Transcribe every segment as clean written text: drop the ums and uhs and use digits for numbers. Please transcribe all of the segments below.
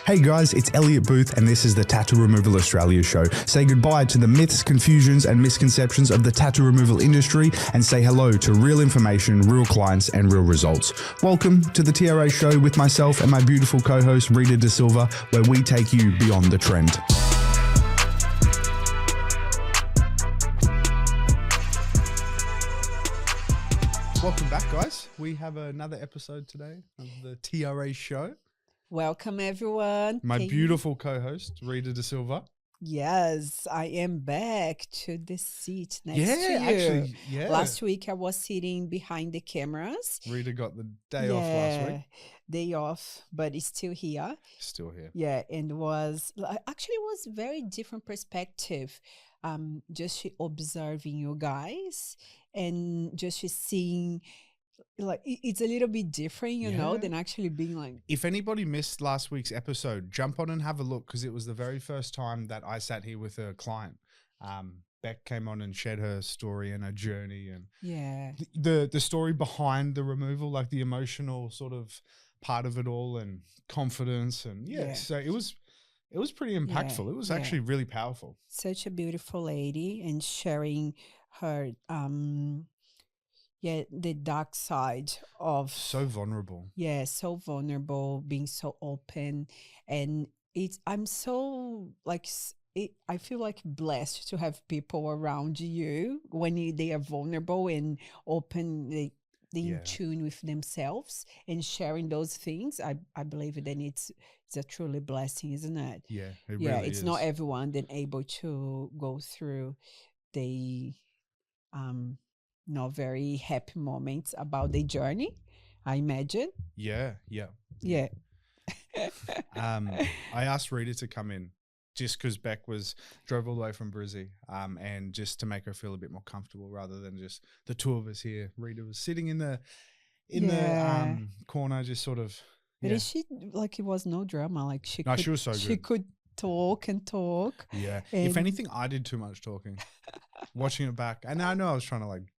Hey guys, it's Elliott Booth and this is the Tattoo Removal Australia show. Say goodbye to the myths, confusions and misconceptions of the tattoo removal industry and say hello to real information, real clients and real results. Welcome to the TRA show with myself and my beautiful co-host Rita Da Silva, where we take you beyond the trend. Welcome back, guys. We have another episode today of the TRA show. Welcome, everyone. My beautiful co-host, Rita Da Silva. Yes, I am back to the seat next to you. Actually, Last week, I was sitting behind the cameras. Rita got the day off last week. Day off, but it's still here. Still here. Yeah, and was very different perspective. Just observing you guys and just seeing, like, it's a little bit different, you know, than actually being like. If anybody missed last week's episode, jump on and have a look, because it was the very first time that I sat here with a client. Beck came on and shared her story and her journey and the story behind the removal, like the emotional sort of part of it all and confidence and so it was pretty impactful. It was actually really powerful. Such a beautiful lady and sharing her the dark side of so vulnerable. Yeah, so vulnerable, being so open. And I'm so like I feel like blessed to have people around you when they are vulnerable and open, they in tune with themselves and sharing those things. I believe that it's a truly blessing, isn't it? Yeah, it really it's is. not everyone then able to go through the not very happy moments about their journey, I imagine. Yeah. I asked Rita to come in just because Beck drove all the way from Brizzy, and just to make her feel a bit more comfortable rather than just the two of us here. Rita was sitting in the corner, just sort of. But she, like, it was no drama. Like she was so good. She could talk and talk. Yeah. If anything, I did too much talking. Watching it back, and I know I was trying to like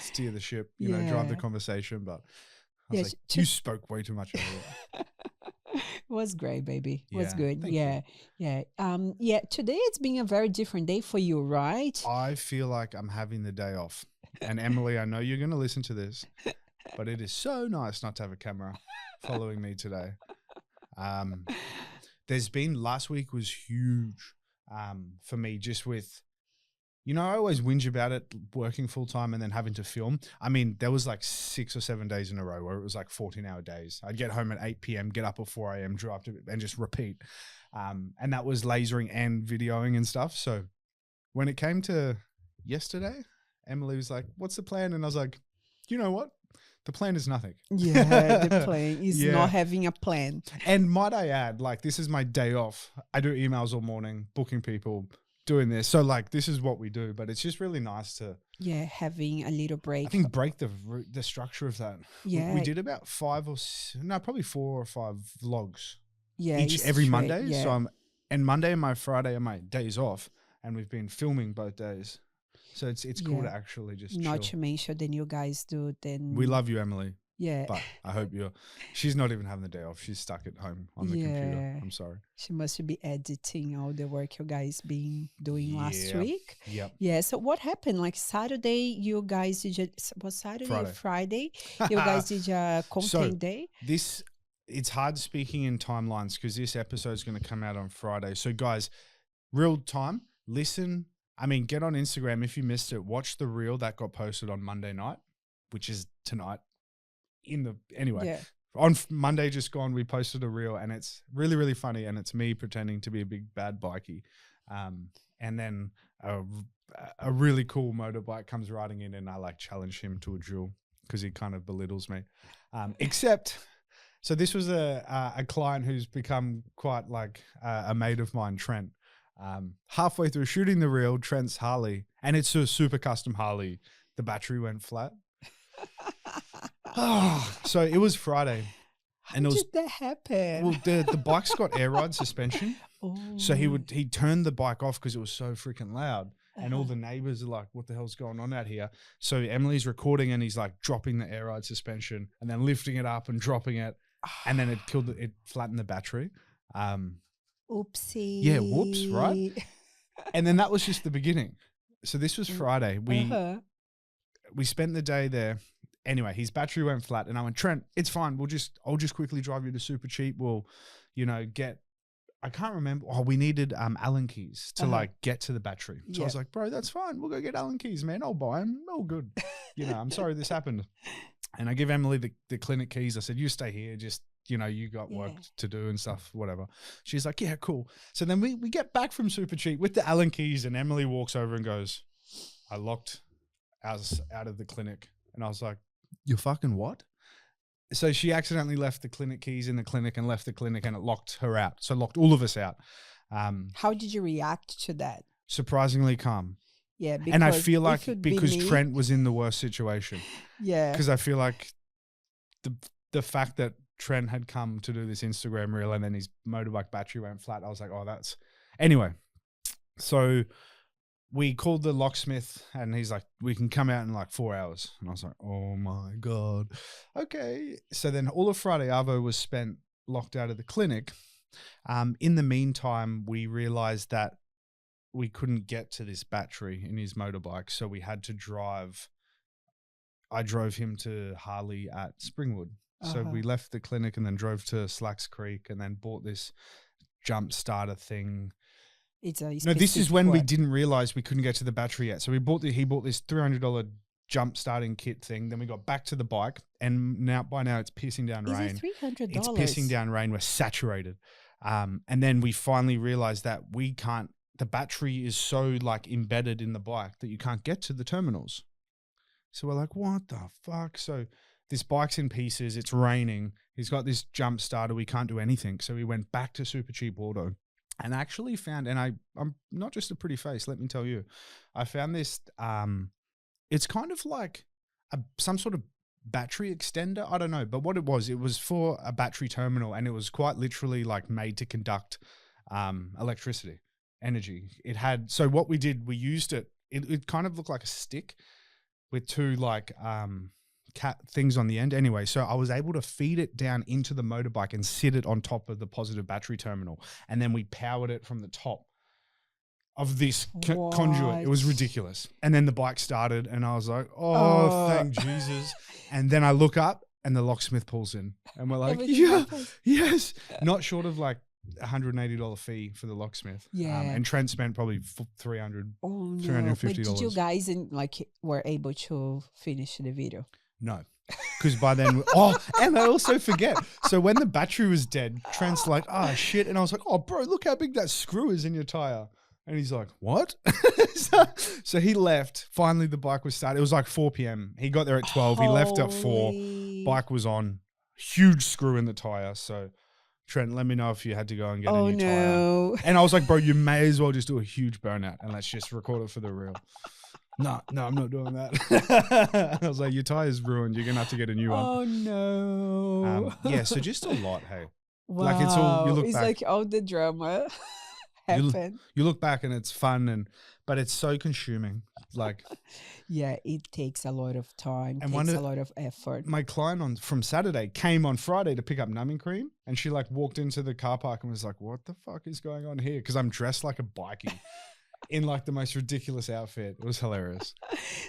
steer the ship, you know, drive the conversation, but I was like, you spoke way too much over it. It was great, baby. It was good. Yeah. Today it's been a very different day for you, right? I feel like I'm having the day off. And Emily, I know you're going to listen to this, but it is so nice not to have a camera following me today. Last week was huge for me, just with, you know, I always whinge about it working full time and then having to film. I mean, there was like 6 or 7 days in a row where it was like 14-hour days. I'd get home at 8 p.m., get up at 4 a.m., drive to and just repeat. And that was lasering and videoing and stuff. So when it came to yesterday, Emily was like, what's the plan? And I was like, you know what? The plan is nothing. Yeah, the plan is not having a plan. And might I add, like, this is my day off. I do emails all morning, booking people, doing this. So like, this is what we do, but it's just really nice to having a little break. I think break the structure of that. We did about 4 or 5 vlogs every Monday. Yeah. So Monday and my Friday are my days off, and we've been filming both days. So it's cool to actually just not chill. To mention then you guys do then. We love you, Emily. Yeah. But I hope she's not even having the day off. She's stuck at home on the computer. I'm sorry. She must be editing all the work you guys been doing last week. Yep. Yeah. So what happened? Like Saturday, you guys did Friday? You guys did a content day? It's hard speaking in timelines because this episode is going to come out on Friday. So guys, real time, listen. I mean, get on Instagram. If you missed it, watch the reel that got posted on Monday night, which is tonight. On Monday just gone, we posted a reel and it's really, really funny. And it's me pretending to be a big bad bikie. And then a really cool motorbike comes riding in and I like challenge him to a duel because he kind of belittles me. So this was a client who's become quite like a mate of mine, Trent. Halfway through shooting the reel, Trent's Harley, and it's a super custom Harley, the battery went flat. So it was Friday. How did that happen? Well, the bike's got air ride suspension. So he turned the bike off because it was so freaking loud. And all the neighbors are like, what the hell's going on out here? So Emily's recording and he's like dropping the air ride suspension and then lifting it up and dropping it. And then it flattened the battery. Yeah, whoops, right? Oopsie. And then that was just the beginning. So this was Friday. Uh-huh. We spent the day there. Anyway, his battery went flat, and I went, Trent, it's fine. I'll just quickly drive you to Super Cheap. We'll, get. I can't remember. Oh, we needed Allen keys to like get to the battery. So I was like, bro, that's fine. We'll go get Allen keys, man. I'll buy them. All good. I'm sorry this happened. And I give Emily the clinic keys. I said, you stay here. Just, you got work to do and stuff, whatever. She's like, yeah, cool. So then we get back from Super Cheap with the Allen keys, and Emily walks over and goes, I locked us out of the clinic. And I was like, you fucking what? So she accidentally left the clinic keys in the clinic and left the clinic, and it locked her out. So locked all of us out. How did you react to that? Surprisingly calm. Yeah. And I feel like because Trent was in the worst situation. Yeah. Because I feel like the fact that Trent had come to do this Instagram reel and then his motorbike battery went flat, I was like, oh, that's... Anyway, so we called the locksmith, and he's like, we can come out in like 4 hours. And I was like, oh my God. Okay. So then all of Friday, Arvo was spent locked out of the clinic. In the meantime, we realized that we couldn't get to this battery in his motorbike. So we had to drive. I drove him to Harley at Springwood. So we left the clinic and then drove to Slacks Creek and then bought this jump starter thing. No, this is when we didn't realize we couldn't get to the battery yet. So he bought this $300 jump starting kit thing. Then we got back to the bike, and by now it's pissing down rain. Is it $300? It's pissing down rain. We're saturated. And then we finally realized that we can't. The battery is so like embedded in the bike that you can't get to the terminals. So we're like, what the fuck? So this bike's in pieces. It's raining. He's got this jump starter. We can't do anything. So we went back to Super Cheap Auto. And actually found, and I'm not just a pretty face, let me tell you, I found this, it's kind of like some sort of battery extender. I don't know, but what it was for a battery terminal, and it was quite literally like made to conduct electricity, energy. It had, so what we did, we used it kind of looked like a stick with two like cat things on the end. Anyway, so I was able to feed it down into the motorbike and sit it on top of the positive battery terminal. And then we powered it from the top of this conduit. It was ridiculous. And then the bike started, and I was like, oh, thank Jesus. And then I look up, and the locksmith pulls in, and we're like, yes. Not short of like $180 fee for the locksmith. Yeah. And Trent spent probably $350. But did you guys were able to finish the video? No, because by then, and I also forget. So when the battery was dead, Trent's like, oh, shit. And I was like, oh, bro, look how big that screw is in your tire. And he's like, what? so he left. Finally, the bike was started. It was like 4 p.m. He got there at 12. He left at 4. Bike was on. Huge screw in the tire. So Trent, let me know if you had to go and get a new tire. And I was like, bro, you may as well just do a huge burnout and let's just record it for the reel. No, I'm not doing that. I was like, your tire's ruined. You're going to have to get a new one. Oh, no. Yeah, so just a lot, hey. Wow. Like it's all, you look back. It's like all the drama happen. You look back and it's fun, but it's so consuming. Like, yeah, it takes a lot of time, and takes a lot of effort. My client from Saturday came on Friday to pick up numbing cream, and she like walked into the car park and was like, what the fuck is going on here? Because I'm dressed like a bikie. In like the most ridiculous outfit. It was hilarious.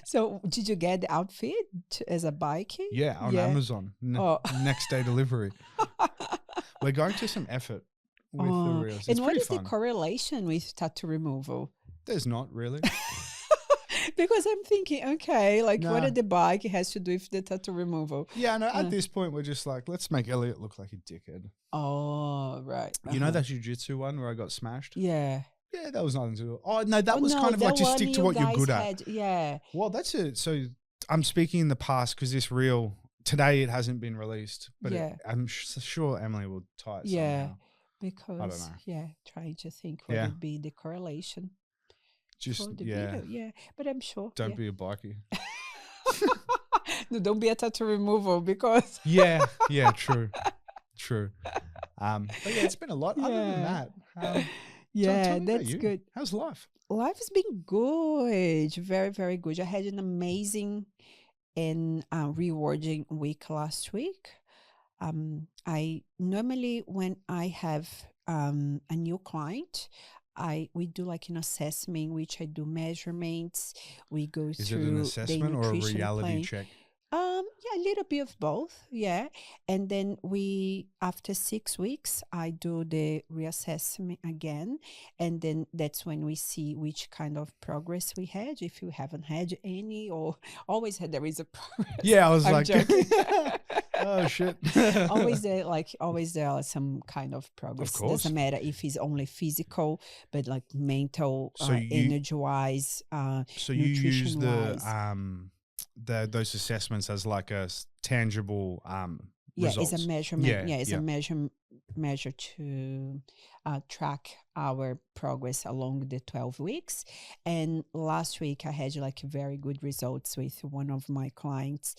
So did you get the outfit as a bikie? Yeah, on Amazon. Next day delivery. We're going to some effort with the reels. It's and what is fun. The correlation with tattoo removal? There's not really. Because I'm thinking, okay, like what did the bike has to do with the tattoo removal? Yeah, no, at this point we're just like, let's make Elliott look like a dickhead. Oh, right. You know that jiu-jitsu one where I got smashed? Yeah. Yeah, that was nothing to do. Oh, no, that was kind of like just stick to what you're good at. Yeah. Well, that's it. So I'm speaking in the past because this reel, today it hasn't been released, but I'm sure Emily will tie it somehow. Because, I don't know. Trying to think what would be the correlation. Just, video. Yeah, but I'm sure. Don't be a bikie. No, don't be a tattoo removal because. Yeah, true. But yeah, it's been a lot. Other than that. Yeah, that's good. How's life? Life has been good. Very, very good. I had an amazing and rewarding week last week. I normally, when I have a new client, we do like an assessment, which I do measurements. We go Is it an through the assessment or a nutrition reality plan. check? Yeah, a little bit of both. Yeah. And then after 6 weeks, I do the reassessment again. And then that's when we see which kind of progress we had. If you haven't had any, or always had, there is a progress. Yeah, I was I'm like, joking. oh shit. Always there are some kind of progress. Of course. Doesn't matter if it's only physical, but like mental, energy wise, so you use nutrition-wise. those assessments as like a tangible Yeah, results. it's a measurement. It's a measure to track our progress along the 12 weeks. And last week I had like very good results with one of my clients.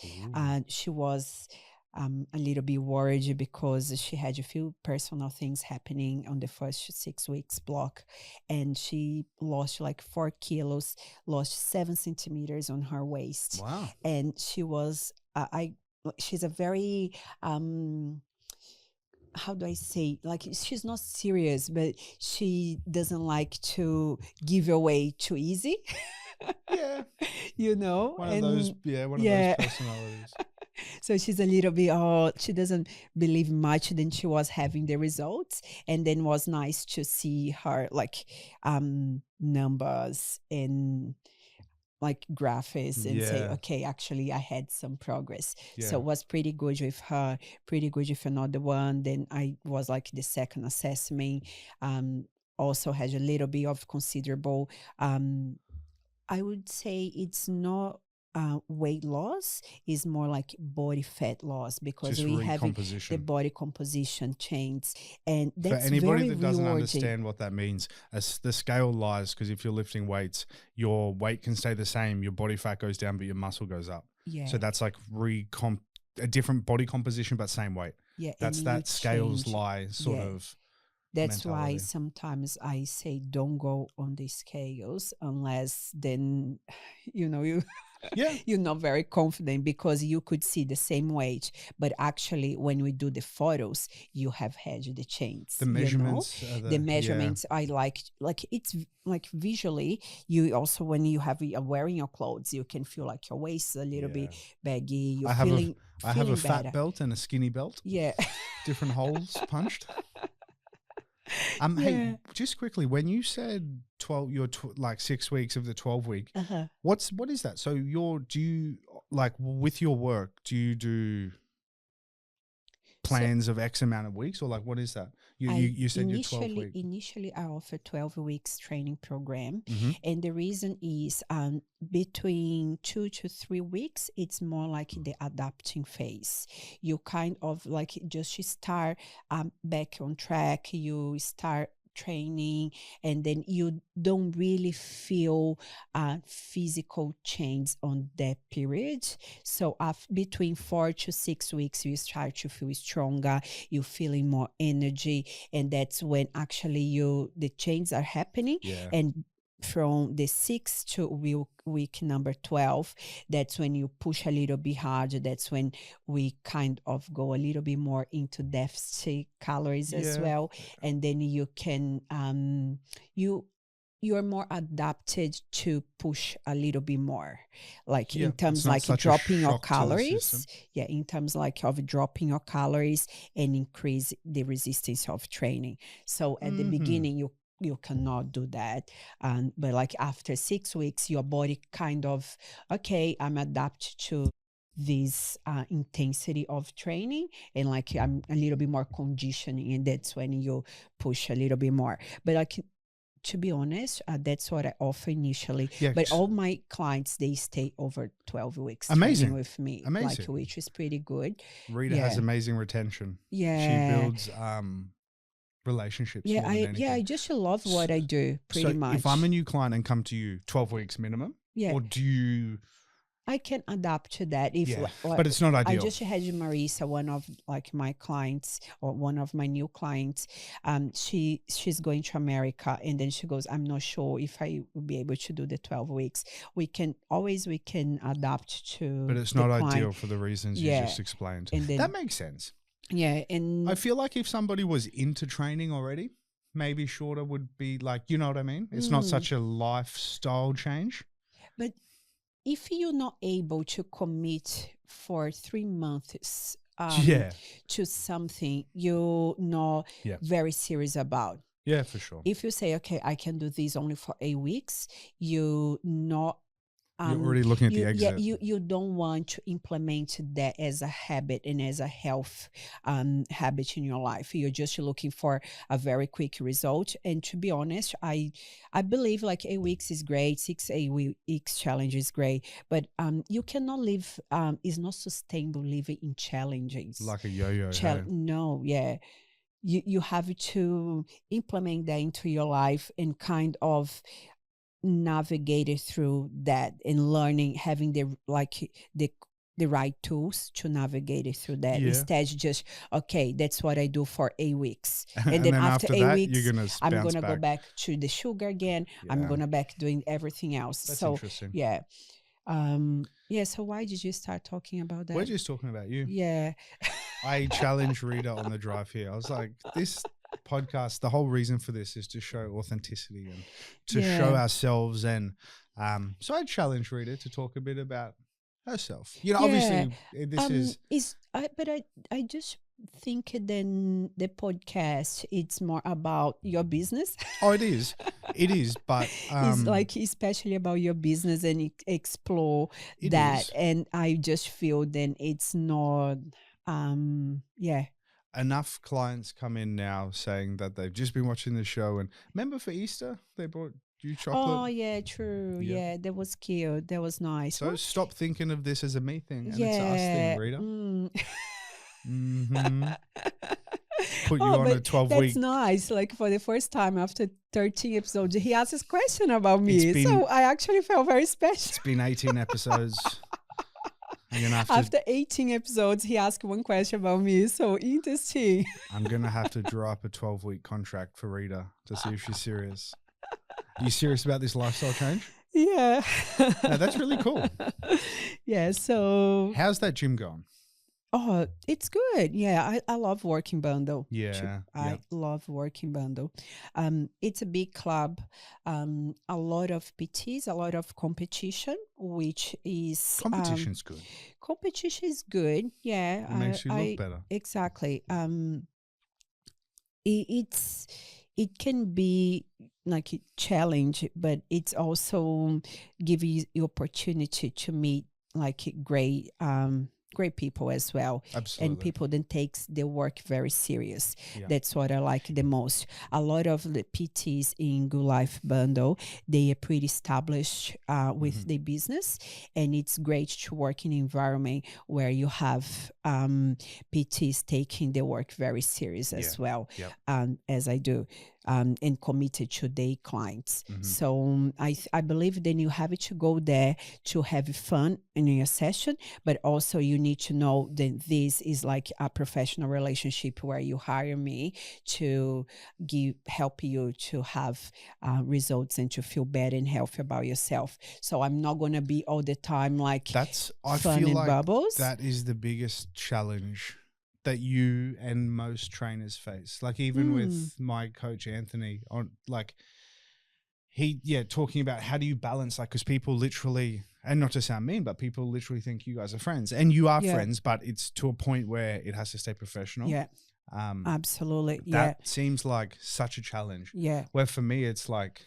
She was a little bit worried because she had a few personal things happening on the first 6 weeks block, and she lost like 4 kilos, lost 7 centimeters on her waist. Wow. And she was she's a very how do I say, like, she's not serious, but she doesn't like to give away too easy. Yeah. One of those personalities. So she's a little bit, she doesn't believe much. Then she was having the results, and then was nice to see her like numbers and like graphics and say, okay, actually I had some progress. So it was pretty good with her, pretty good with another one. Then I was like the second assessment, also has a little bit of considerable, I would say it's not weight loss, is more like body fat loss, because we have the body composition change, and that's for anybody very that doesn't rewarding. understand what that means. As the scale lies, because if you're lifting weights, your weight can stay the same, your body fat goes down, but your muscle goes up. Yeah. So that's like a different body composition, but same weight. Yeah, that's that scales lie sort of. That's mentality. why sometimes I say don't go on the scales unless then, you're not very confident, because you could see the same weight, but actually when we do the photos, you have had the change. The measurements, the measurements. I like it's like visually. You also, when you are wearing your clothes, you can feel like your waist a little bit baggy. I have a fat belt and a skinny belt. Yeah, different holes punched. Hey, just quickly, when you said 12, you're like 6 weeks of the 12-week, what is that? So do you like with your work, do you do plans of X amount of weeks, or like what is that? You said you're 12 weeks. Initially, I offer 12 weeks training program, and the reason is between 2 to 3 weeks, it's more like the adapting phase. You kind of like just start back on track. You start training, and then you don't really feel physical change on that period. So between 4 to 6 weeks, you start to feel stronger, you're feeling more energy, and that's when actually the changes are happening. And from the 6th to week number 12, that's when you push a little bit harder. That's when we kind of go a little bit more into deficit calories as well. And then you can you're more adapted to push a little bit more, like in terms like dropping your calories. In terms like of dropping your calories and increase the resistance of training. So at the beginning, you cannot do that, but like after 6 weeks, your body kind of, okay, I'm adapted to this intensity of training, and like I'm a little bit more conditioning, and that's when you push a little bit more. But like, to be honest, that's what I offer initially. But all my clients, they stay over 12 weeks training with me, like, which is pretty good. Rita has amazing retention. She builds relationships. I just love what I do pretty much. If I'm a new client and come to you, 12 weeks minimum, or do you? I can adapt to that. But it's not ideal. I just had Marisa, one of like my clients, or one of my new clients. She's going to America, and then she goes, I'm not sure if I will be able to do the 12 weeks. We can adapt to. But it's not ideal for the reasons you just explained. And then, that makes sense. Yeah. I And feel like if somebody was into training already, maybe shorter would be like, you know what I mean? It's not mm, such a lifestyle change. but if you're not able to commit for 3 months Yeah. to something you're not Yeah. very serious about, Yeah, for sure. if you say, okay, I can do this only for 8 weeks, you not You're um already looking at the you yeah exit. you don't want to implement that as a habit and as a health habit in your life. You're just looking for a very quick result. And to be honest, I believe like 8 weeks is great, 8 weeks challenge is great, but you cannot live it's not sustainable living in challenges. Like a yo-yo, hey? No, yeah, you have to implement that into your life and kind of navigated through that and learning, having the the right tools to navigate it through that, Yeah. instead just, okay, that's what I do for 8 weeks, and And then then after after eight that, you're weeks going to I'm bounce gonna go back. back to the sugar again. I'm Yeah. gonna back doing everything else. That's So interesting. yeah. Yeah, so why did you start talking about We're that? just talking about you. Yeah. I challenged Rita on the drive here. I was like, this podcast, the whole reason for this is to show authenticity and to show Yeah. ourselves. And so I challenged Rita to talk a bit about herself. You know, Yeah. obviously, this is. I just think then the podcast, it's more about your business. Oh, it is. It is. But It's like especially about your business and explore it that. is. And I just feel then it's not yeah. Enough clients come in now saying that they've just been watching the show. And remember for Easter, they brought you chocolate? Oh yeah, true. Yeah. Yeah, that was cute. That was nice. So Well, stop thinking of this as a me thing and it's a us thing, yeah. Rita. Mm-hmm. Put you Oh, on a but 12-week. that's nice. Like for the first time after 13 episodes, he asked this question about It's me. been- So I actually felt very special. It's been 18 episodes. I'm gonna have to. After 18 episodes, he asked one question about me. So interesting. I'm gonna have to draw up a 12-week contract for Rita to see if she's serious. Are you serious about this lifestyle change? Yeah. No, that's really cool. Yeah. So, How's that gym going? oh, it's good. Yeah. I love Working Bundle. Yeah. I love Working Bundle. It's a big club, a lot of PTs, a lot of competition, which is Competition's good. competition is good. Yeah. It makes you look better. Exactly. It can be like a challenge, but it's also give you the opportunity to meet like great people as well. Absolutely. And people then takes their work very serious. Yeah. That's what I like the most. A lot of the PTs in Good Life Bundle, they are pretty established with the business, and it's great to work in an environment where you have PTs taking their work very serious as well, as I do. And committed to their clients. So I believe then you have to go there to have fun in your session, but also you need to know that this is like a professional relationship where you hire me to help you to have results and to feel better and healthy about yourself. So I'm not going to be all the time like I fun feel and like bubbles. that is the biggest challenge that you and most trainers face. Like even with my coach Anthony, on like talking about how do you balance, like, because people literally, and not to sound mean, but people literally think you guys are friends, and you are friends, but it's to a point where it has to stay professional. Yeah. Absolutely. That seems like such a challenge. Yeah. Where for me it's like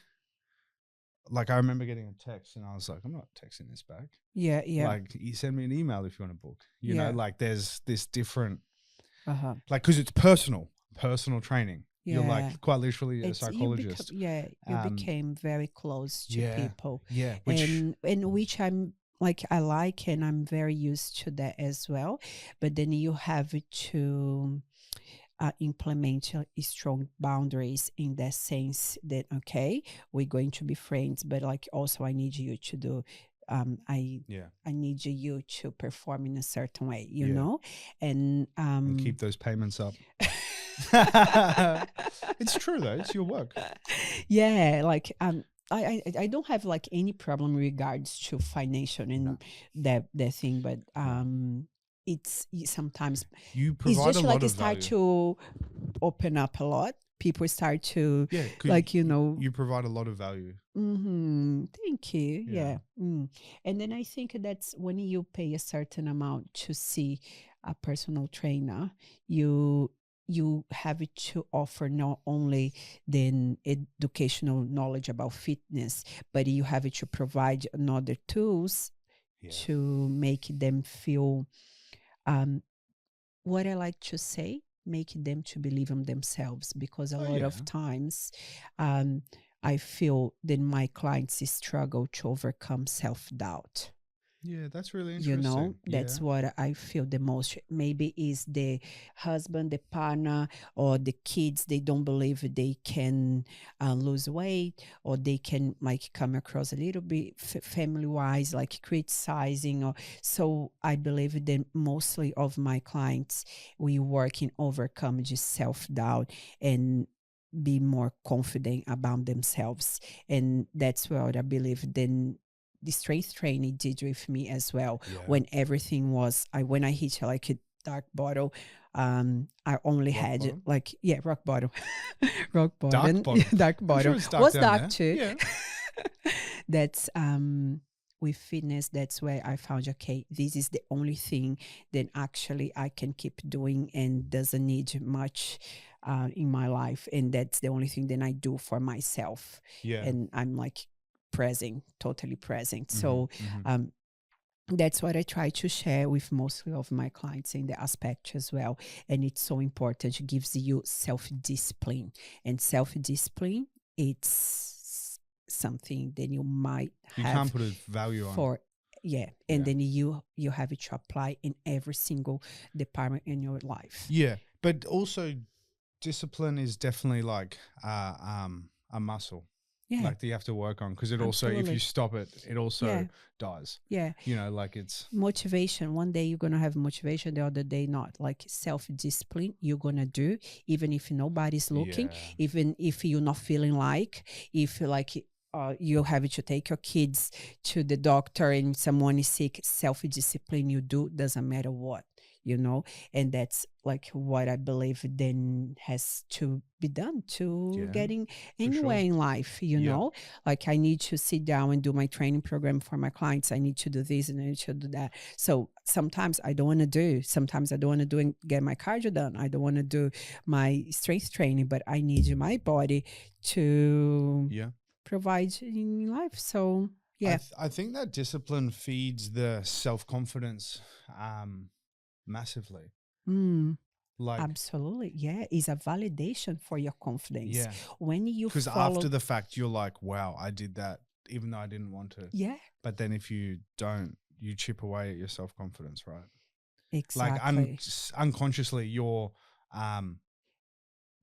I remember getting a text and I was like, I'm not texting this back. Yeah. Yeah. Like, you send me an email if you want to book. You know, like there's this different like, because it's personal training. Yeah. You're like quite literally a psychologist. You became very close to people. Yeah. And which I'm like, I like, and I'm very used to that as well. But then you have to implement strong boundaries in that sense that, okay, we're going to be friends, but like also I need you to do I need you to perform in a certain way, you know, and keep those payments up. It's true though; it's your work. Yeah, like I don't have like any problem in regards to financial and that thing, but sometimes You it's provide a just like lot it of start value. to open up a lot. People start to Yeah, like, you know, you provide a lot of value. thank you. Yeah. Yeah. And then I think that's when you pay a certain amount to see a personal trainer, you have it to offer not only the educational knowledge about fitness, but you have it to provide another tools Yeah. to make them feel um, what I like to say, make them to believe in themselves, because a Oh, lot yeah. of times um, I feel that my clients struggle to overcome self-doubt. Yeah, that's really You know, interesting. Yeah. that's what I feel the most. Maybe is the husband, the partner, or the kids, they don't believe they can lose weight, or they can like come across a little bit family wise like criticizing, or so I believe that mostly of my clients, we work in overcome just self-doubt and be more confident about themselves. And that's what I believe then the strength training did with me as well. Yeah. When everything was, when I hit like a dark bottle, I only Rock had bottom? like, yeah, rock bottom. Rock Dark bottom. bottom. Dark I'm sure bottom it's dark was down dark there. too. Yeah. That's with fitness, that's where I found, okay, this is the only thing that actually I can keep doing and doesn't need much in my life, and that's the only thing that I do for myself. Yeah. And I'm like present, totally present. So Mm-hmm. that's what I try to share with mostly of my clients in the aspect as well. And it's so important. It gives you self-discipline, and self-discipline, it's something that you might You have can't put a value on. for, yeah. And Yeah. then you have it to apply in every single department in your life. Yeah. But also discipline is definitely like a muscle. Yeah, Like that you have to work on, because it also, if you absolutely. stop it, it also Yeah, dies. yeah. You know, like it's Motivation, one day you're gonna have motivation, the other day not. Like self-discipline, you're gonna do even if nobody's looking, yeah. even if you're not feeling like, if like you have to take your kids to the doctor and someone is sick, self-discipline you do, doesn't matter what, you know. And that's like what I believe then has to be done to Yeah. getting For anywhere sure. in life, you Yep. know. Like I need to sit down and do my training program for my clients, I need to do this and I need to do that. So sometimes I don't want to do, sometimes I don't want to do and get my cardio done, I don't want to do my strength training, but I need my body to Yeah. provide in life. So yeah. I think that discipline feeds the self-confidence massively. Mm, Like, absolutely. Yeah. It's a validation for your confidence. yeah. When you Because follow. after the fact, you're like, wow, I did that even though I didn't want to. Yeah. But then if you don't, you chip away at your self-confidence, right? Exactly. Like unconsciously, you're,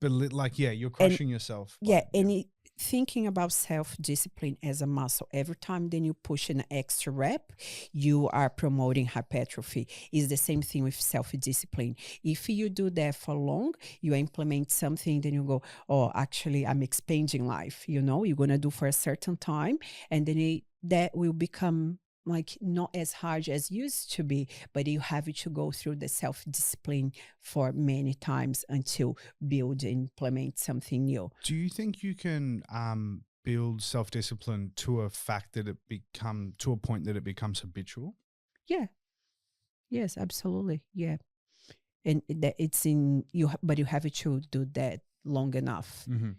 you're And crushing yourself. yeah, But, and thinking about self-discipline as a muscle, every time then you push an extra rep, you are promoting hypertrophy. Is the same thing with self-discipline. If you do that for long, you implement something, then you go, oh, actually I'm expanding life, you know, you're going to do for a certain time, and then that will become like not as hard as used to be, but you have to go through the self-discipline for many times until build and implement something new. do you think you can build self-discipline to a fact that to a point that it becomes habitual? Yeah. Yes, absolutely. Yeah. And that it's in you, but you have to do that long enough Mm-hmm.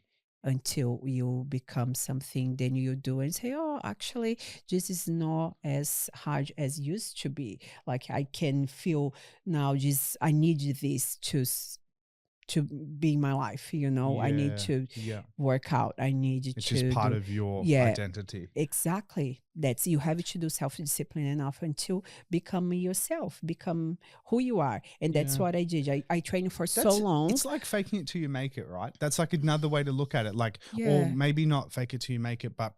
until you become something, then you do and say, oh, actually, this is not as hard as used to be. Like I can feel now just, I need this to be in my life, you know. I need Yeah. to Yeah. work out. I need It's just to part do, of your yeah, identity. exactly. That's, you have to do self-discipline enough until become yourself, become who you are. And that's Yeah. what I did. I trained for so long. It's like faking it till you make it, right? That's like another way to look at it. Like, or Yeah. maybe not fake it till you make it, but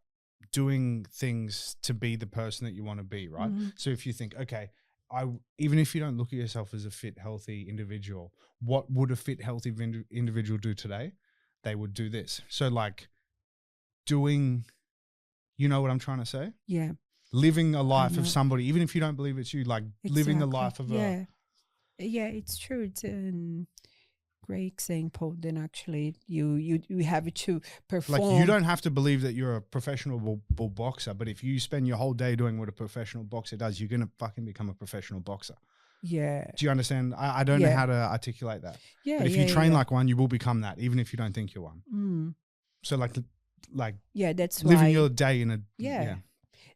doing things to be the person that you want to be, right? Mhm. So if you think, okay, even if you don't look at yourself as a fit, healthy individual, what would a fit, healthy individual do today? They would do this. So like doing, you know what I'm trying to say? Yeah. Living a I life of know. somebody, even if you don't believe it's you, like living a Exactly. life of Yeah. Yeah, it's true. It's a great example. Then actually, you have to Like, you perform. don't have to believe that you're a professional boxer, but if you spend your whole day doing what a professional boxer does, you're going to fucking become a professional boxer. Yeah, Do you understand? I don't know yeah, how to articulate that. yeah, But if you yeah, train yeah. like one, you will become that, even if you don't think you're one. Mm. So like Yeah, that's living why. your day in a, Yeah, yeah.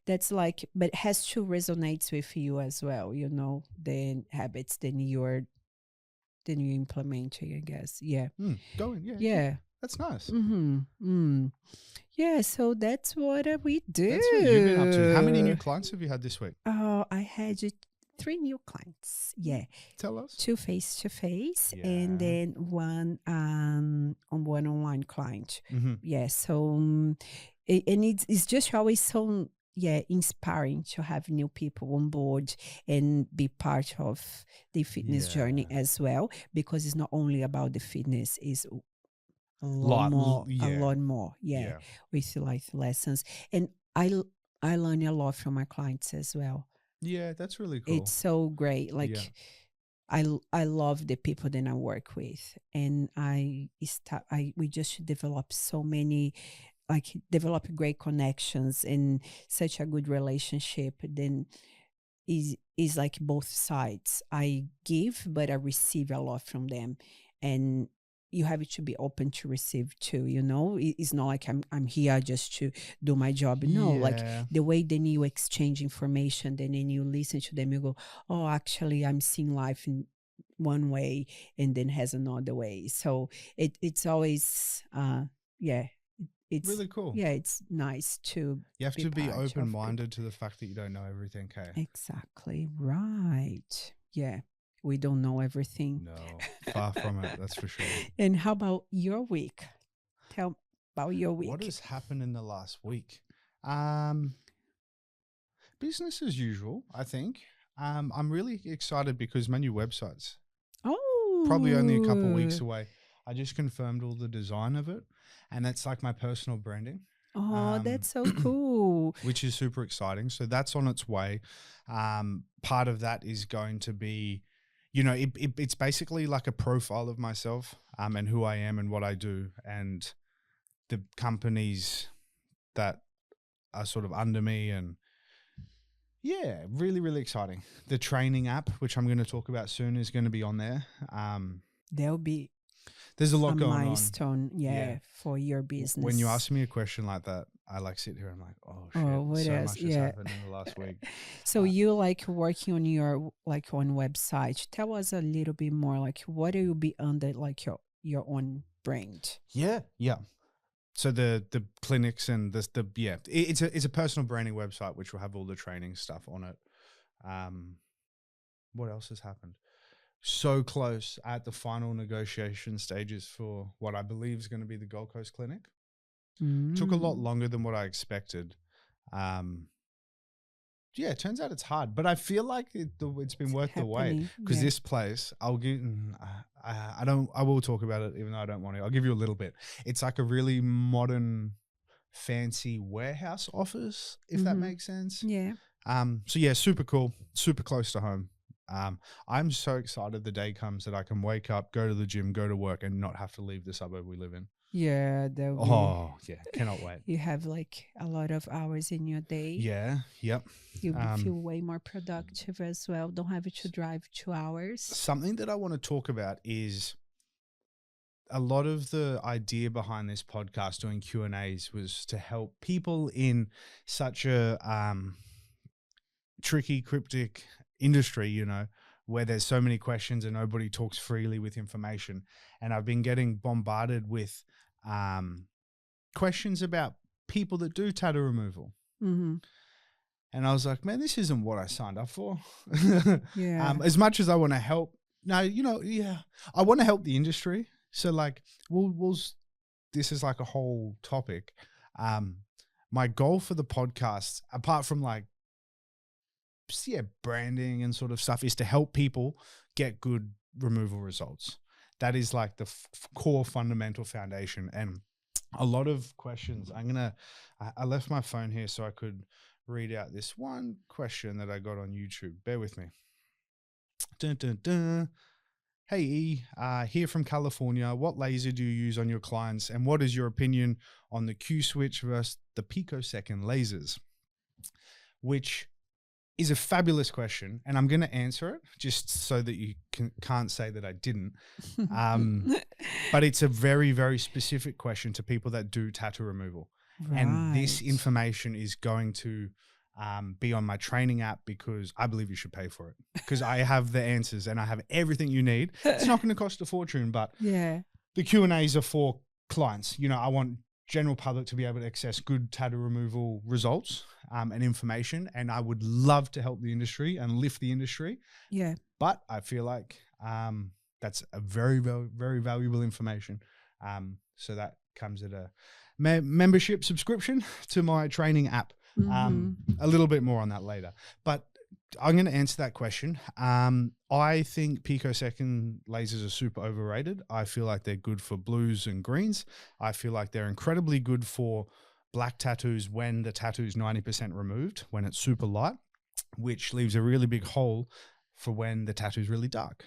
that's like, but has to resonate with you as well. The habits, then you implement it, I guess. Yeah, Go in. Yeah. yeah. That's nice. Mm-hmm. Mm. Yeah, so that's what we That's what you've been up to. How many new do. clients have you had this week? I had three new clients. Yeah, Tell us. two face to face, and Yeah. then one online client. Mm-hmm. Yeah, so and it's just always so inspiring to have new people on board and be part of the fitness journey Yeah. as well, because it's not only about the fitness, it's a Yeah. lot more, yeah, Yeah. with life lessons. And I learn a lot from my clients as well. Yeah. That's really It's cool. so great. Yeah. Like I love the people that I work with, and we just develop so many, like develop great connections and such a good relationship. Then is like both sides. I give, but I receive a lot from them, and you have to be open to receive too. It's not like I'm here just to do my job. No, like Yeah. the way then you exchange information, then you listen to them, you go, oh, actually, I'm seeing life in one way, and then has another way. So it's always yeah, it's Really cool. yeah, it's nice to You have be to be part of people. open-minded to the fact that you don't know everything, okay? Exactly right. Yeah, we don't know everything. No, far from it, that's for sure. And how about your week? Tell about your What week. has happened in the last week? Um, Business as usual, I think. I'm really excited because my new website's probably only a couple of weeks Oh, away. I just confirmed all the design of it, and that's like my personal branding. oh, Um, that's so cool. which is super exciting. So that's on its way. Part of that is going to be, it's basically like a profile of myself, and who I am and what I do, and the companies that are sort of under me. And yeah, really, really exciting. The training app, which I'm going to talk about soon, is going to be on there. There'll be There's a a lot going on. milestone, Yeah. for your business. When you ask me a question like that, I like sit here and I'm like, oh Oh, shit, what so else? much has Yeah. happened in the last week. So you like working on your like on website. Tell us a little bit more, like what do you be under like your own brand? Yeah, yeah. So the clinics and it's a personal branding website which will have all the training stuff on it. What else has happened? So close at the final negotiation stages for what I believe is going to be the Gold Coast clinic. Took a lot Mm. longer than what I expected. Yeah, it turns out it's hard, but I feel like it's been worth the wait Happening. because Yeah. this place, I will talk about it even though I don't want to. I'll give you a little bit. It's like a really modern, fancy warehouse office, if that makes sense. Yeah. So yeah, super cool, super close to home. I'm so excited the day comes that I can wake up, go to the gym, go to work, and not have to leave the suburb we live in. Yeah, that'll be. Oh yeah, cannot wait. You have like a lot of hours in your day. Yeah, yep. You feel way more productive as well. Don't have to drive 2 hours. Something that I want to talk about is a lot of the idea behind this podcast doing Q&As was to help people in such a tricky, cryptic industry, where there's so many questions and nobody talks freely with information. And I've been getting bombarded with questions about people that do tattoo removal. Mm-hmm. And I was like, man, this isn't what I signed up for. Yeah. As much as I want to help, no, I want to help the industry. So like, this is like a whole topic. My goal for the podcast, apart from like, branding and sort of stuff, is to help people get good removal results. That is like the core fundamental foundation. And a lot of questions, I left my phone here so I could read out this one question that I got on YouTube. Bear with me. Dun, dun, dun. Hey E, here from California. What laser do you use on your clients, and what is your opinion on the Q switch versus the picosecond lasers? Which is a fabulous question, and I'm going to answer it just so that you can't say that I didn't. But it's a very, very specific question to people that do tattoo removal. And this Right. information is going to be on my training app because I believe you should pay for it because I have the answers and I have everything you need. It's not going to cost a fortune, but Yeah. the Q&As are for clients. You know, I want general public to be able to access good tattoo removal results and information. And I would love to help the industry and lift the industry. Yeah. But I feel like that's a very, very, very valuable information. So that comes at a membership subscription to my training app. A little bit more on that later. But I'm going to answer that question. I think picosecond lasers are super overrated. I feel like they're good for blues and greens. I feel like they're incredibly good for black tattoos when the tattoo is 90% removed, when it's super light, which leaves a really big hole for when the tattoo is really dark.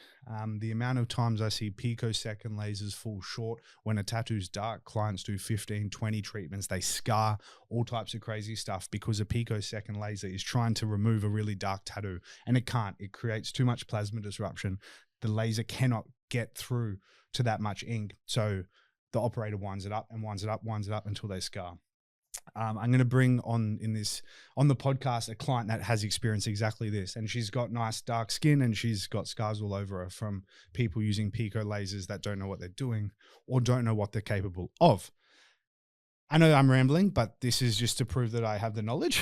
The amount of times I see picosecond lasers fall short when a tattoo's dark, clients do 15, 20 treatments, they scar, all types of crazy stuff because a picosecond laser is trying to remove a really dark tattoo and it can't. It creates too much plasma disruption. The laser cannot get through to that much ink. So the operator winds it up and winds it up, winds it up until they scar. I'm going to bring on the podcast a client that has experienced exactly this, and she's got nice dark skin and she's got scars all over her from people using pico lasers that don't know what they're doing or don't know what they're capable of. I know I'm rambling, but this is just to prove that I have the knowledge.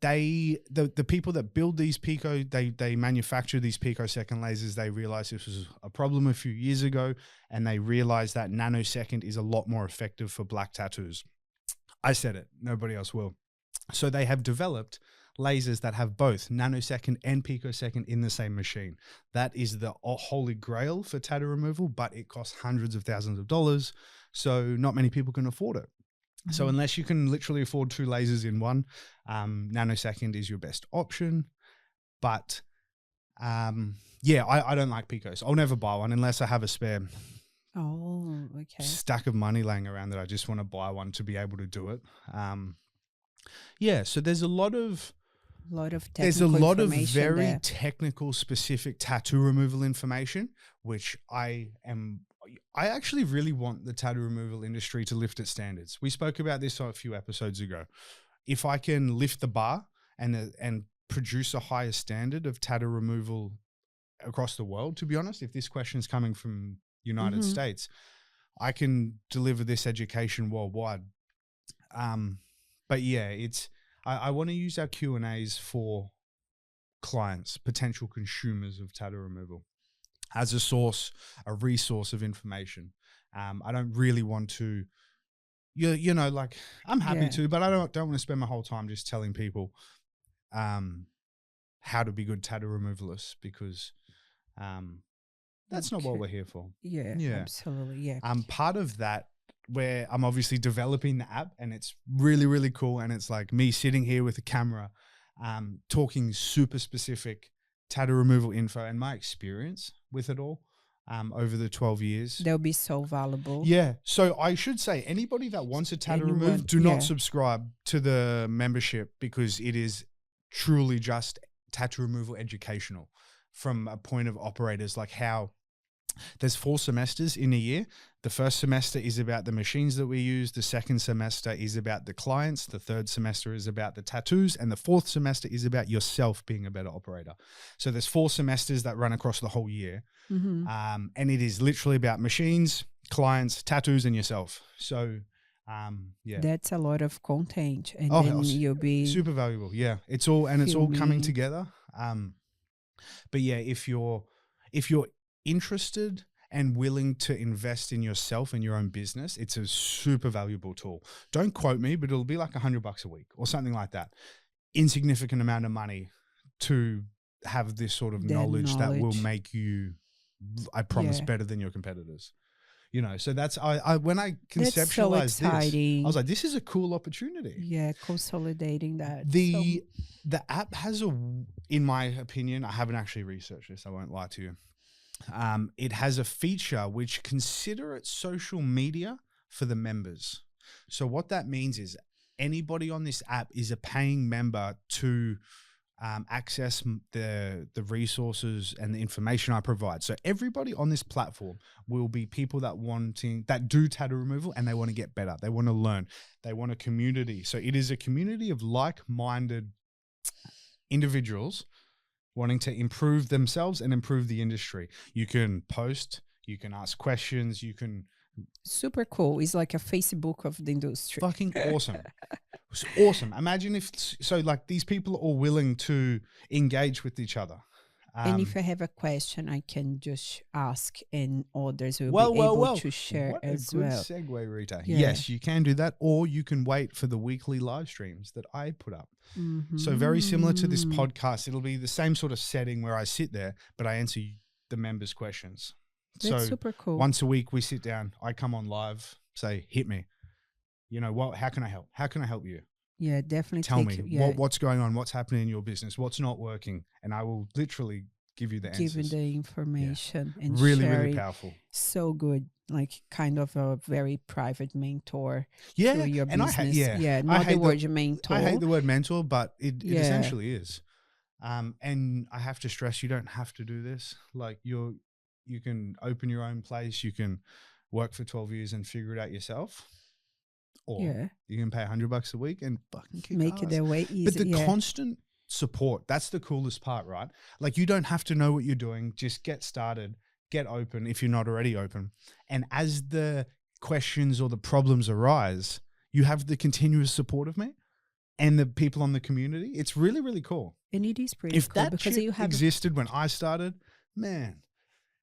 The people that build these pico, they manufacture these picosecond lasers. They realized this was a problem a few years ago, and they realized that nanosecond is a lot more effective for black tattoos. I said it, nobody else will. So they have developed lasers that have both nanosecond and picosecond in the same machine. That is the holy grail for tattoo removal, but it costs hundreds of thousands of dollars. So not many people can afford it. So unless you can literally afford two lasers in one, nanosecond is your best option. But yeah, I don't like picos. I'll never buy one unless I have a spare stack of money laying around that I just want to buy one to be able to do it. Yeah, so there's a lot of very technical, specific tattoo removal information, which I actually really want the tattoo removal industry to lift its standards. We spoke about this a few episodes ago. If I can lift the bar and produce a higher standard of tattoo removal across the world, to be honest, if this question is coming from United States, I can deliver this education worldwide. But yeah, I want to use our Q&As for clients, potential consumers of tattoo removal, as a resource of information. I don't really want to, like I'm happy to, but I don't want to spend my whole time just telling people how to be good tattoo removalists because that's not what we're here for. Yeah, absolutely. Yeah. Part of that, where I'm obviously developing the app and it's really, really cool. And it's like me sitting here with a camera, talking super specific tattoo removal info and my experience with it all over the 12 years. They'll be so valuable. Yeah. So I should say anybody that wants a tattoo removed, do not subscribe to the membership because it is truly just tattoo removal educational from a point of operators, like how there's 4 semesters in a year. The first semester is about the machines that we use. The second semester is about the clients. The third semester is about the tattoos. And the fourth semester is about yourself being a better operator. So there's 4 semesters that run across the whole year. And it is literally about machines, clients, tattoos, and yourself. So yeah. That's a lot of content. And then you'll be super valuable. Yeah. It's all coming together. But yeah, if you're interested and willing to invest in yourself and your own business, it's a super valuable tool. Don't quote me, but it'll be like $100 a week or something like that. Insignificant amount of money to have this sort of knowledge that will make you, I promise, better than your competitors. So that's I when I That's so conceptualized this, I exciting. was like, this is a cool opportunity. Yeah, consolidating that. The app has in my opinion, I haven't actually researched this, I won't lie to you. It has a feature which consider it social media for the members. So what that means is anybody on this app is a paying member to access the resources and the information I provide. So everybody on this platform will be people that do tattoo removal, and they want to get better. They want to learn. They want a community. So it is a community of like-minded individuals wanting to improve themselves and improve the industry. You can post, you can ask questions, you can... Super cool. It's like a Facebook of the industry. Fucking awesome. It's awesome. Imagine if, like these people are all willing to engage with each other. And if I have a question, I can just ask, and others will be able to share as well. What a good segue, Rita. Yeah. Yes, you can do that, or you can wait for the weekly live streams that I put up. So very similar to this podcast, it'll be the same sort of setting where I sit there, but I answer the members' questions. That's super cool. Once a week we sit down, I come on live, say, hit me. How can I help? How can I help you? Yeah, definitely. Tell me what's going on, what's happening in your business, what's not working, and I will literally give you the answers. Giving the information and really, sharing. really powerful. So good, like kind of a very private mentor. Yeah, through your and business. Not the word mentor. I hate the word mentor, but it essentially is. And I have to stress, you don't have to do this. Like you can open your own place, you can work for 12 years and figure it out yourself. Or you can pay $100 a week and fucking kick make ass. it their way easy. But the constant support, that's the coolest part, right? Like you don't have to know what you're doing. Just get started, get open if you're not already open. And as the questions or the problems arise, you have the continuous support of me and the people on the community. It's really, really cool. And it is pretty if cool that because you have existed when I started, man,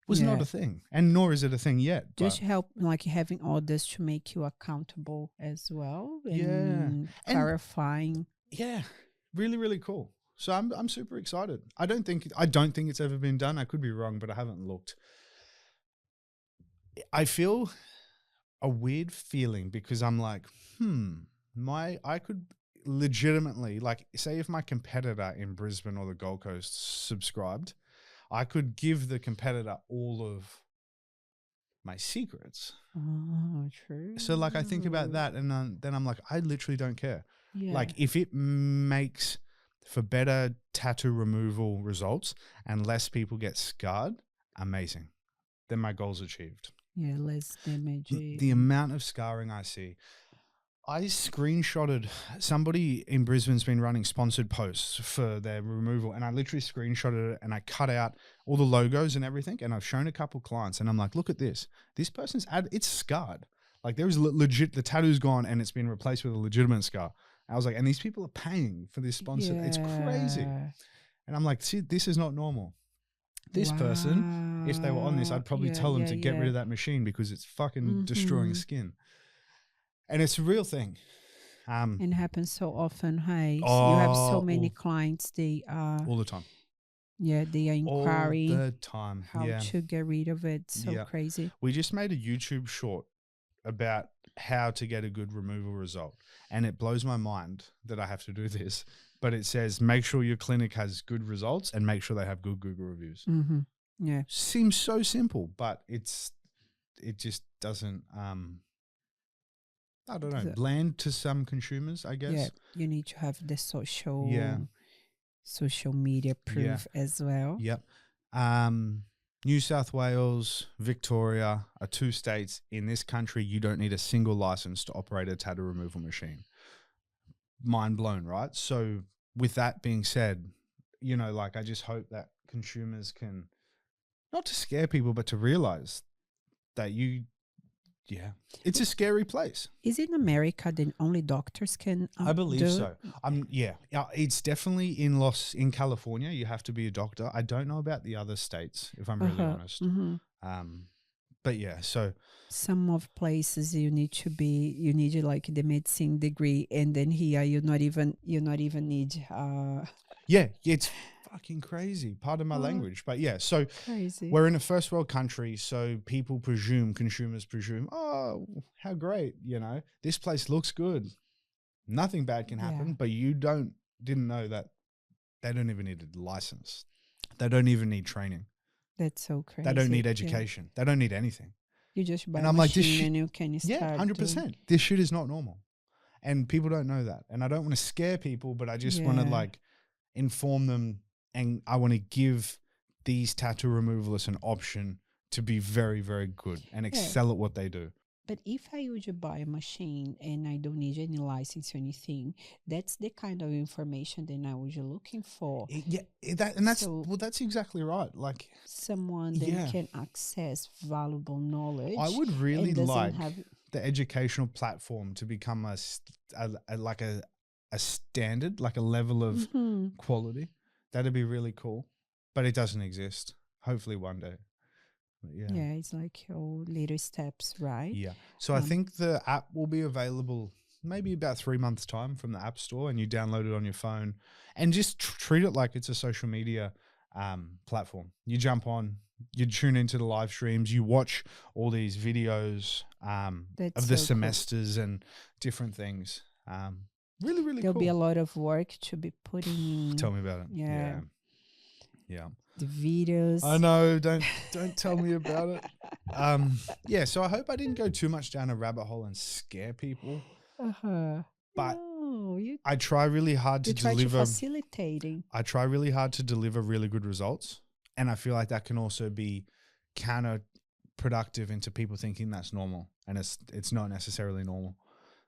was not a thing, and nor is it a thing yet. Just help, like having others to make you accountable as well. And clarifying. Yeah, really, really cool. So I'm super excited. I don't think it's ever been done. I could be wrong, but I haven't looked. I feel a weird feeling because I'm like, I could legitimately, like, say if my competitor in Brisbane or the Gold Coast subscribed, I could give the competitor all of my secrets. Oh, true. So like I think about that, and then I'm like, I literally don't care. Yeah. Like if it makes for better tattoo removal results and less people get scarred, amazing. Then my goal's achieved. Yeah, less damage. The amount of scarring I see. I screenshotted, somebody in Brisbane's been running sponsored posts for their removal, and I literally screenshotted it and I cut out all the logos and everything, and I've shown a couple clients and I'm like, look at this. This person's it's scarred. Like there is legit, the tattoo's gone and it's been replaced with a legitimate scar. I was like, and these people are paying for this sponsor. It's crazy. And I'm like, see, this is not normal. This person, if they were on this, I'd probably tell them to get rid of that machine because it's fucking destroying skin. And it's a real thing. It happens so often, hey. You have so many clients, they are... all the time. Yeah, they are inquiring. All the time. How to get rid of it. So crazy. We just made a YouTube short about how to get a good removal result. And it blows my mind that I have to do this. But it says, make sure your clinic has good results and make sure they have good Google reviews. Mm-hmm. Yeah. Seems so simple, but it just doesn't... I don't know, bland to some consumers, I guess. Yeah, you need to have the social media proof as well. Yep. New South Wales, Victoria are two states in this country. You don't need a single license to operate a tattoo removal machine. Mind blown, right? So with that being said, like I just hope that consumers can, not to scare people, but to realize that it's a scary place. Is it in America that only doctors can I believe so. It's definitely in California. You have to be a doctor. I don't know about the other states, if I'm really honest. Mm-hmm. But yeah, so some of places you need like the medicine degree, and then here you not even need. Yeah, it's fucking crazy. Pardon my Oh, language. But yeah, so crazy. we're in a first world country, so people presume, consumers presume, oh, how great, you know, this place looks good. Nothing bad can Yeah, happen, but you didn't know that they don't even need a license. They don't even need training. that's so They don't crazy. need education. They don't need anything. You just buy And a I'm like, this machine shit, and you can yeah, start doing. 100%. This shit is not normal. And people don't know that. And I don't want to scare people, but I just want to Yeah. like inform them, and I want to give these tattoo removalists an option to be very, very good and Yeah. excel at what they do. But if I would buy a machine and I don't need any license or anything, that's the kind of information that I was looking for. That's So that's exactly right. Like, someone that yeah, can access valuable knowledge I would really and doesn't like have. the educational platform to become like a standard, like a level of Mhm. quality. That'd be really cool, but it doesn't exist. Hopefully one day. But yeah. Yeah, it's like all little steps, right? Yeah. So I Um, think the app will be available maybe about 3 months' time from the App Store, and you download it on your phone and just treat it like it's a social media platform. You jump on, you tune into the live streams, you watch all these videos that's of the so cool. semesters and different things. Really, really There'll be a cool. lot of work to be putting Tell in. me about it. Yeah, Yeah. Yeah. the I videos. know. Don't tell me about it. Yeah. So I hope I didn't go too much down a rabbit hole and scare people, Uh-huh. but No, I try really hard you to try to deliver. facilitating. I try really hard to deliver really good results, and I feel like that can also be counterproductive into people thinking that's normal, and it's not necessarily normal.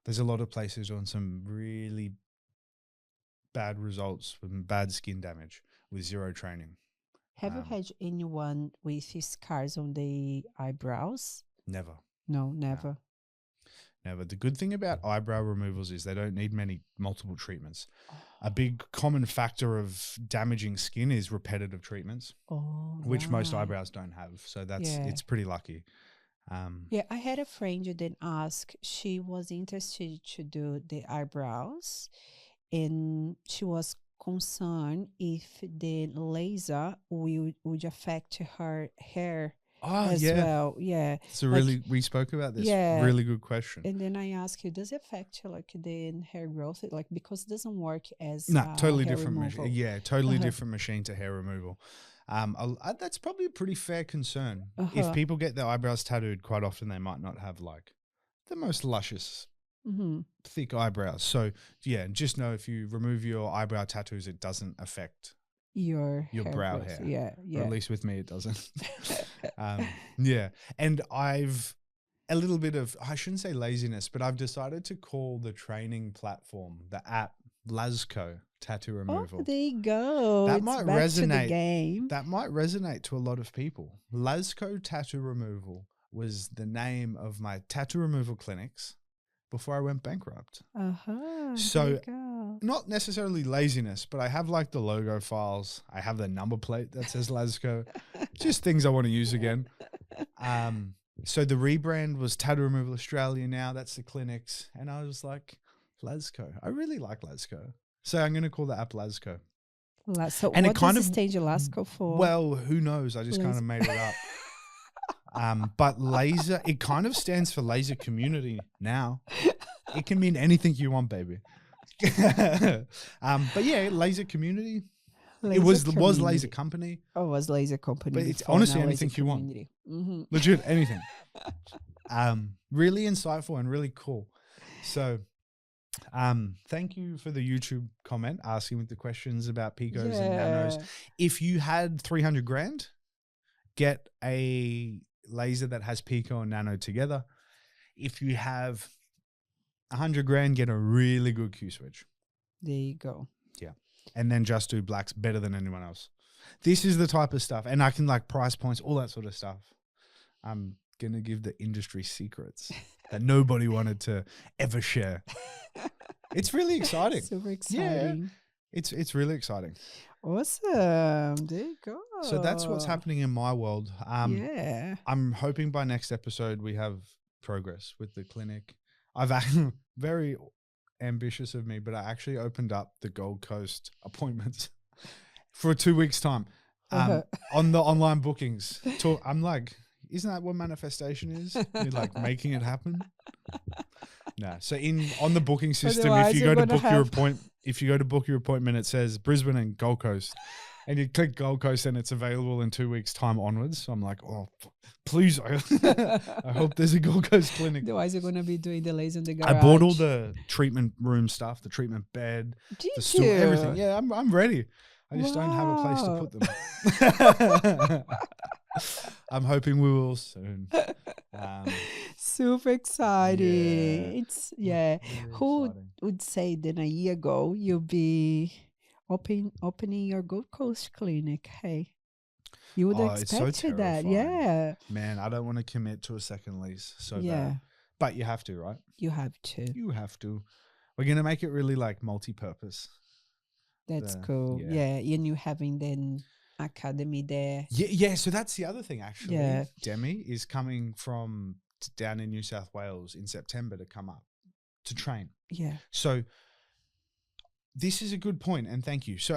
There's a lot of places doing some really bad results with bad skin damage with zero training. Have you had anyone with scars on the eyebrows? Never. No, No. never. Never. The good thing about eyebrow removals is they don't need multiple treatments. A Oh, big common factor of damaging skin is repetitive treatments, all which most right. eyebrows don't have. So Yeah. it's pretty lucky. Um, Yeah, I had a friend who then asked, she was interested to do the eyebrows and she was concerned if the laser would affect her hair oh as yeah, well. Yeah. it's a Like, we spoke about this. yeah. Really good question. And then I ask you, does it affect like the hair growth? Like, because it doesn't work as No, totally hair different machine. removal. Yeah, totally Uh-huh. different machine to hair removal. That's probably a pretty fair concern. If Uh-huh. people get their eyebrows tattooed, quite often they might not have like the most luscious Mm-hmm. thick eyebrows. So yeah, just know if you remove your eyebrow tattoos, it doesn't affect Your your hair brow growth. hair, Yeah. or at Yeah. least with me, it doesn't. Yeah, and I've a little bit of, I shouldn't say laziness, but I've decided to call the training platform, the app, Lasco Tattoo Oh, Removal. there you go. That It's might back to the resonate. game. That might resonate to a lot of people. Lasco Tattoo Removal was the name of my tattoo removal clinics before I went bankrupt. Uh-huh. There So you go. not necessarily laziness, but I have like the logo files. I have the number plate that says Lasco. Just things I want to use again. So the rebrand was Tattoo Removal Australia now. That's the clinics. And I was like, Lasco. I really like Lasco. So I'm going to call the app Lasco. So And it what kind does of, stage Alaska for? well, who knows? I just kind of made it up. But laser, it kind of stands for laser community now. It can mean anything you want, baby. But yeah, laser community. It was laser company, Oh, it was laser company but it's before, honestly now anything laser you want. community. Mm-hmm. Legit anything. Really insightful and really cool. So, thank you for the YouTube comment asking with the questions about picos and nanos. Yeah. If you had 300 grand, get a laser that has pico and nano together. If you have 100 grand, get a really good Q switch. There you go. Yeah. And then just do blacks better than anyone else. This is the type of stuff. And I can like price points, all that sort of stuff. I'm going to give the industry secrets that nobody wanted to ever share. It's really exciting. Super Yeah. exciting. It's really exciting. Awesome. There you go. So that's what's happening in my world. Yeah. I'm hoping by next episode we have progress with the clinic. I've very ambitious of me, but I actually opened up the Gold Coast appointments for 2 weeks time. Uh-huh. On the online bookings. I'm like, isn't that what manifestation is? You're like making it happen. No. So on the booking system, if Otherwise, you you're go to gonna book your have appointment, it says Brisbane and Gold Coast, and you click Gold Coast, and it's available in 2 weeks time onwards. So I'm like, oh, please, I hope there's a Gold Coast clinic. otherwise you're gonna be doing delays in the I bought all garage. the treatment room stuff, the treatment bed, the Did stool, everything. you? Yeah, I'm ready. I just don't have a place to Wow. put them. I'm hoping we will soon. Super exciting. Yeah, It's yeah. very Who exciting. would say that a year ago you'll be opening your Gold Coast clinic? Hey, you would have Oh, it's so expected that. terrifying. Yeah. Man, I don't want to commit to a second lease so Yeah. bad. But you have to, right? You have to. You have to. We're going to make it really like multi-purpose. That's cool. Yeah. And you having then academy there. Yeah. So that's the other thing, actually. Yeah. Demi is coming from down in New South Wales in September to come up to train. Yeah. So this is a good point, and thank you. So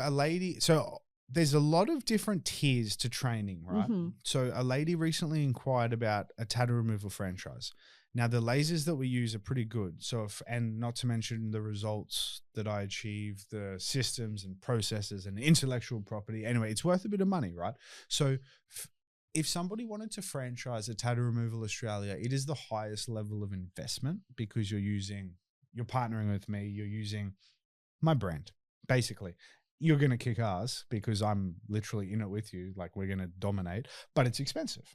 there's a lot of different tiers to training, right? Mm-hmm. So a lady recently inquired about a tattoo removal franchise. Now the lasers that we use are pretty good. So and not to mention the results that I achieve, the systems and processes and intellectual property. Anyway, it's worth a bit of money, right? So if somebody wanted to franchise a Tattoo Removal Australia, it is the highest level of investment because you're partnering with me, you're using my brand, basically. You're going to kick ass because I'm literally in it with you. Like, we're going to dominate, but it's expensive.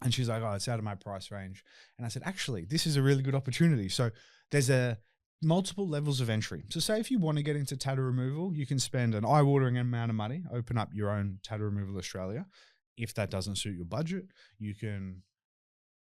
And she's like, oh, it's out of my price range. And I said, actually, this is a really good opportunity. So there's multiple levels of entry. So say if you want to get into tattoo removal, you can spend an eye-watering amount of money, open up your own Tattoo Removal Australia. If that doesn't suit your budget, you can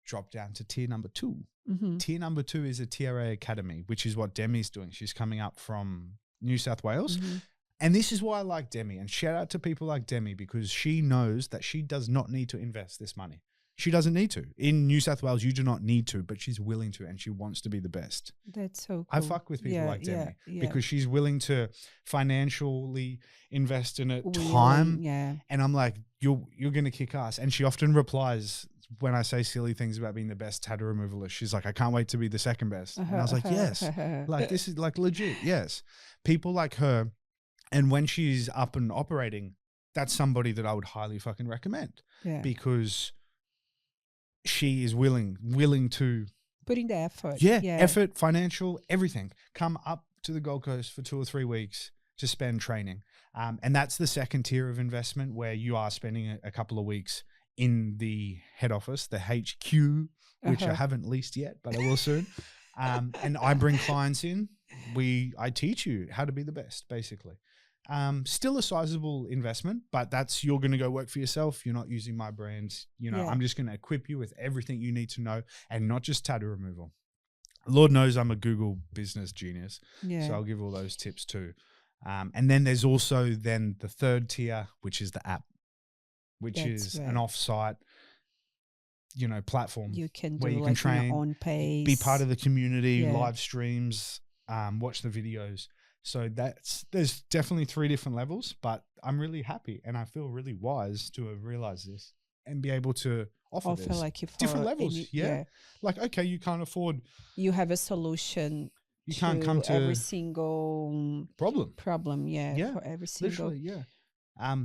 drop down to tier number 2. Mm-hmm. Tier number 2 is a TRA Academy, which is what Demi's doing. She's coming up from New South Wales. Mm-hmm. And this is why I like Demi. And shout out to people like Demi because she knows that she does not need to invest this money. She doesn't need to. In New South Wales, you do not need to, but she's willing to and she wants to be the best. That's so cool. I fuck with people like Demi because she's willing to financially invest in it, time. Yeah. And I'm like, you're going to kick ass. And she often replies when I say silly things about being the best tattoo removalist. She's like, I can't wait to be the second best. And I was like, yes. Like, this is like legit. Yes. People like her. And when she's up and operating, that's somebody that I would highly fucking recommend because she is willing to putting the effort. Yeah, effort, financial, everything. Come up to the Gold Coast for 2 or 3 weeks to spend training. And that's the second tier of investment where you are spending a couple of weeks in the head office, the HQ, which I haven't leased yet, but I will soon. And I bring clients in. I teach you how to be the best, basically. Still a sizable investment, but you're going to go work for yourself. You're not using my brand. I'm just going to equip you with everything you need to know and not just tattoo removal. Lord knows I'm a Google business genius. Yeah. So I'll give all those tips too. And then there's also then the third tier, which is the app, which is an off-site, platform. You can where do you can train, your own pace, be part of the community, live streams, watch the videos. So there's definitely 3 different levels, but I'm really happy and I feel really wise to have realized this and be able to offer this. Like different levels. Like, okay, you can't afford. You have a solution. You can't come to every single problem. Yeah. For every single. Literally, yeah.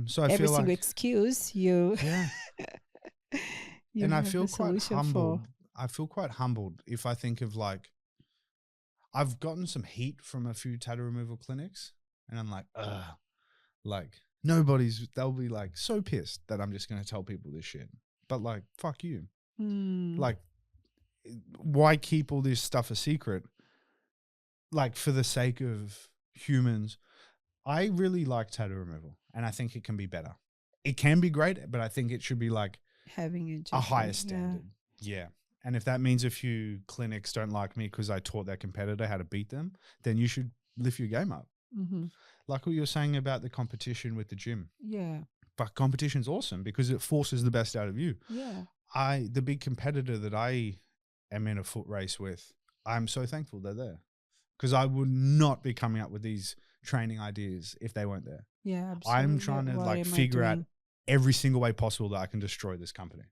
So I every feel single like excuse you. Yeah. you and I feel quite humbled. I feel quite humbled if I think of like, I've gotten some heat from a few tattoo removal clinics and I'm like, they'll be like so pissed that I'm just going to tell people this shit. But like, fuck you. Like, why keep all this stuff a secret? Like, for the sake of humans, I really like tattoo removal and I think it can be better. It can be great, but I think it should be like having a higher standard. Yeah. And if that means a few clinics don't like me because I taught their competitor how to beat them, then you should lift your game up. Mm-hmm. Like what you were saying about the competition with the gym. Yeah. But competition's awesome because it forces the best out of you. Yeah. The big competitor that I am in a foot race with, I'm so thankful they're there because I would not be coming up with these training ideas if they weren't there. Yeah, I'm absolutely. trying to What like am I figure out doing? every single way possible that I can destroy this company.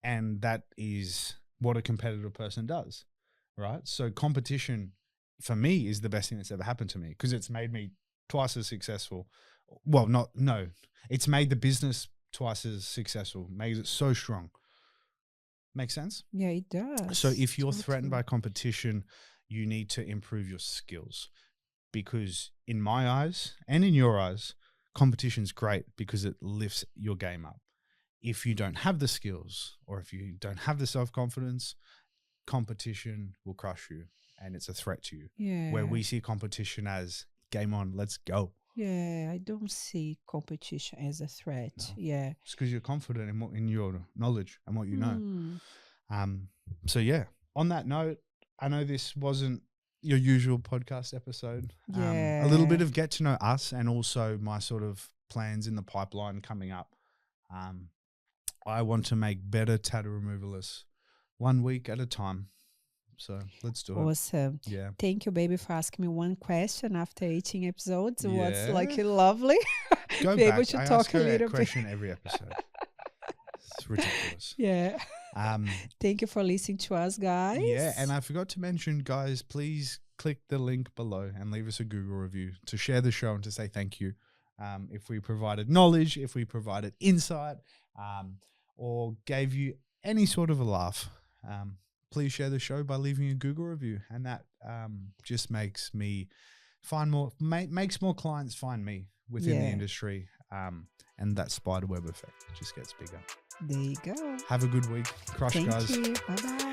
And that is what a competitive person does, right? So competition for me is the best thing that's ever happened to me because it's made me twice as successful. Well, it's made the business twice as successful, makes it so strong. Make sense? Yeah, it So does. if you're threatened Totally. by competition, you need to improve your skills because in my eyes and in your eyes, competition's great because it lifts your game up. If you don't have the skills or if you don't have the self-confidence, competition will crush you and it's a threat to you. Where Yeah. we see competition as game on, let's go. Yeah, I don't see competition as a No, threat. Yeah. it's because you're confident in your knowledge and what you know. Hmm. Um, so yeah, on that note, I know this wasn't your usual podcast episode. A little bit Yeah. of get to know us and also my sort of plans in the pipeline coming up. Um, I want to make better tattoo removalists 1 week at a time. So let's do it. Awesome. Yeah. Thank you, baby, for asking me one question after 18 episodes. It was like Yeah. lovely. Go Be able back. to I ask talk a her a little bit. question every episode. It's ridiculous. Yeah. Um, Thank you for listening to us, guys. yeah, and I forgot to mention, guys, please click the link below and leave us a Google review to share the show and to say thank you. If we provided knowledge, if we provided insight, or gave you any sort of a laugh, please share the show by leaving a Google review, and that just makes me makes more clients find me within the Yeah. industry, and that spider web effect just gets bigger. There you go. Have a good week. Crush, Thank guys. you. Bye bye.